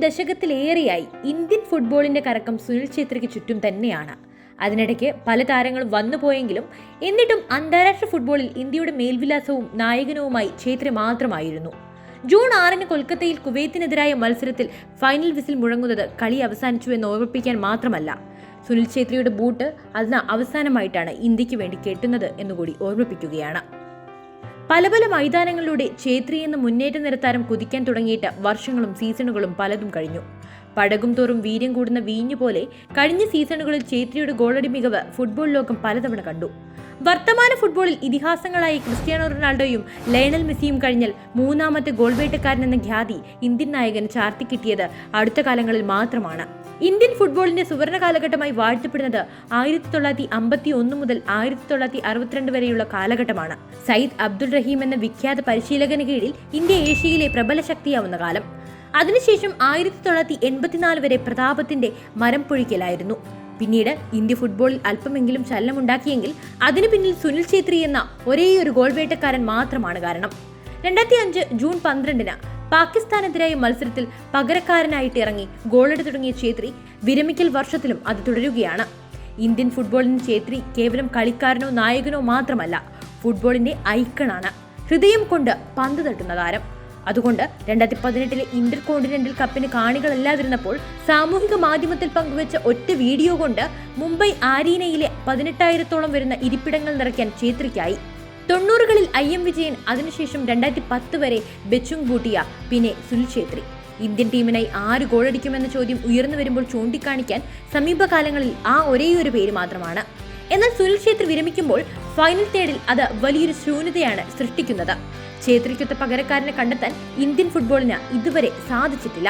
ദശകത്തിലേറെയായി Indian ഫുട്ബോളിന്റെ കറക്കം സുനിൽ ഛേത്രിക്ക് ചുറ്റും തന്നെയാണ്. അതിനിടയ്ക്ക് പല താരങ്ങളും വന്നുപോയെങ്കിലും എന്നിട്ടും അന്താരാഷ്ട്ര ഫുട്ബോളിൽ ഇന്ത്യയുടെ മേൽവിലാസവും നായകനുമായി ഛേത്രി മാത്രമായിരുന്നു. ജൂൺ 6 കൊൽക്കത്തയിൽ കുവൈത്തിനെതിരായ മത്സരത്തിൽ ഫൈനൽ വിസിൽ മുഴങ്ങുന്നത് കളി അവസാനിച്ചു എന്ന് ഓർമ്മിപ്പിക്കാൻ മാത്രമല്ല, സുനിൽ ഛേത്രിയുടെ ബൂട്ട് അതിന് അവസാനമായിട്ടാണ് ഇന്ത്യക്ക് വേണ്ടി കെട്ടുന്നത് എന്നുകൂടി ഓർമ്മിപ്പിക്കുകയാണ്. പല മൈതാനങ്ങളിലൂടെ ഛേത്രി എന്ന മുന്നേറ്റ നിരത്താരം കുതിക്കാൻ തുടങ്ങിയിട്ട് വർഷങ്ങളും സീസണുകളും പലതും കഴിഞ്ഞു. പടകും തോറും വീര്യം കൂടുന്ന വീഞ്ഞു പോലെ കഴിഞ്ഞ സീസണുകളിൽ ഛേത്രിയുടെ ഗോളടി മികവ് ഫുട്ബോൾ ലോകം പലതവണ കണ്ടു. വർത്തമാന ഫുട്ബോളിൽ ഇതിഹാസങ്ങളായി ക്രിസ്ത്യാനോ റൊണാൾഡോയും ലയണൽ മെസ്സിയും കഴിഞ്ഞാൽ മൂന്നാമത്തെ ഗോൾ വേട്ടക്കാരൻ എന്ന ഖ്യാതി ഇന്ത്യൻ നായകൻ ചാർത്തിക്കിട്ടിയത് അടുത്ത കാലങ്ങളിൽ മാത്രമാണ്. ഇന്ത്യൻ ഫുട്ബോളിന്റെ സുവർണ കാലഘട്ടമായി വാഴ്ത്തപ്പെടുന്നത് 1951 മുതൽ 1962 വരെയുള്ള കാലഘട്ടമാണ്. സയ്യിദ് അബ്ദുൾ റഹീം എന്ന വിഖ്യാത പരിശീലകന് കീഴിൽ ഇന്ത്യ ഏഷ്യയിലെ പ്രബല ശക്തിയാവുന്ന കാലം. അതിനുശേഷം 1984 വരെ പ്രതാപത്തിന്റെ മരം പൊഴിക്കലായിരുന്നു. പിന്നീട് ഇന്ത്യ ഫുട്ബോളിൽ അല്പമെങ്കിലും ചലനമുണ്ടാക്കിയെങ്കിൽ അതിനു പിന്നിൽ സുനിൽ ഛേത്രി എന്ന ഒരേയൊരു ഗോൾ വേട്ടക്കാരൻ മാത്രമാണ് കാരണം. 2005 ജൂൺ 12 പാകിസ്ഥാനെതിരായ മത്സരത്തിൽ പകരക്കാരനായിട്ട് ഇറങ്ങി ഗോളടി തുടങ്ങിയ ഛേത്രി വിരമിക്കൽ വർഷത്തിലും അത് തുടരുകയാണ്. ഇന്ത്യൻ ഫുട്ബോളിന് ഛേത്രി കേവലം കളിക്കാരനോ നായകനോ മാത്രമല്ല, ഫുട്ബോളിന്റെ ഐക്കണാണ്. ഹൃദയം കൊണ്ട് പന്ത് തട്ടുന്ന താരം. അതുകൊണ്ട് 2018 ഇന്റർ കോണ്ടിനെന്റൽ കപ്പിന് കാണികളല്ലാതിരുന്നപ്പോൾ സാമൂഹിക മാധ്യമത്തിൽ പങ്കുവച്ച ഒറ്റ വീഡിയോ കൊണ്ട് മുംബൈ ആരീനയിലെ 18,000-ഓളം വരുന്ന ഇരിപ്പിടങ്ങൾ നിറയ്ക്കാൻ ഛേത്രിക്കായി. 90കളിൽ IM വിജയൻ, അതിനുശേഷം 2010 വരെ ബെച്ചുങ് ബൂട്ടിയ, പിന്നെ സുനിൽ ഛേത്രി. ഇന്ത്യൻ ടീമിനായി 6 ഗോളടിക്കുമെന്ന ചോദ്യം ഉയർന്നു വരുമ്പോൾ ചൂണ്ടിക്കാണിക്കാൻ സമീപകാലങ്ങളിൽ ആ ഒരേയൊരു പേര് മാത്രമാണ്. എന്നാൽ സുനിൽ ഛേത്രി വിരമിക്കുമ്പോൾ ഫൈനൽ തേർഡിൽ അത് വലിയൊരു ശൂന്യതയാണ് സൃഷ്ടിക്കുന്നത്. ഛേത്രിക്കൊത്ത പകരക്കാരനെ കണ്ടെത്താൻ ഇന്ത്യൻ ഫുട്ബോളിന് ഇതുവരെ സാധിച്ചിട്ടില്ല.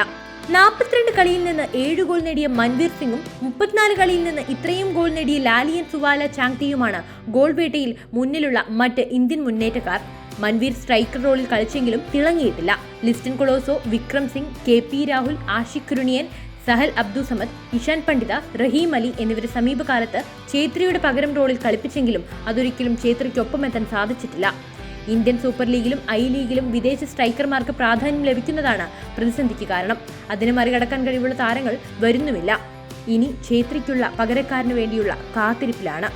42 കളിയിൽ നിന്ന് 7 ഗോൾ നേടിയ മൻവീർ സിംഗും 34 കളിയിൽ നിന്ന് ഇത്രയും ഗോൾ നേടിയ ലാലിയൻ സുവാല ചാങ്തിയുമാണ് ഗോൾ വേട്ടയിൽ മുന്നിലുള്ള മറ്റ് ഇന്ത്യൻ മുന്നേറ്റക്കാർ. മൻവീർ സ്ട്രൈക്കർ റോളിൽ കളിച്ചെങ്കിലും തിളങ്ങിയിട്ടില്ല. ലിസ്റ്റൻ കൊളോസോ, വിക്രം സിംഗ്, KP രാഹുൽ, ആഷിഖ് കുരുണിയൻ, സഹൽ അബ്ദുസമദ്, ഇഷാൻ പണ്ഡിത, റഹീം അലി എന്നിവരെ സമീപകാലത്ത് ഛേത്രിയുടെ പകരം റോളിൽ കളിപ്പിച്ചെങ്കിലും അതൊരിക്കലും ഛേത്രിക്കൊപ്പം എത്താൻ സാധിച്ചിട്ടില്ല. ഇന്ത്യൻ സൂപ്പർ ലീഗിലും ലീഗിലും വിദേശ സ്ട്രൈക്കർമാർക്ക് പ്രാധാന്യം ലഭിക്കുന്നതാണ് പ്രതിസന്ധിക്ക് കാരണം. അതിനെ മറികടക്കാൻ കഴിവുള്ള താരങ്ങൾ വരുന്നുമില്ല. ഇനി ഛേത്രിക്കുള്ള പകരക്കാരന് വേണ്ടിയുള്ള കാത്തിരിപ്പിലാണ്.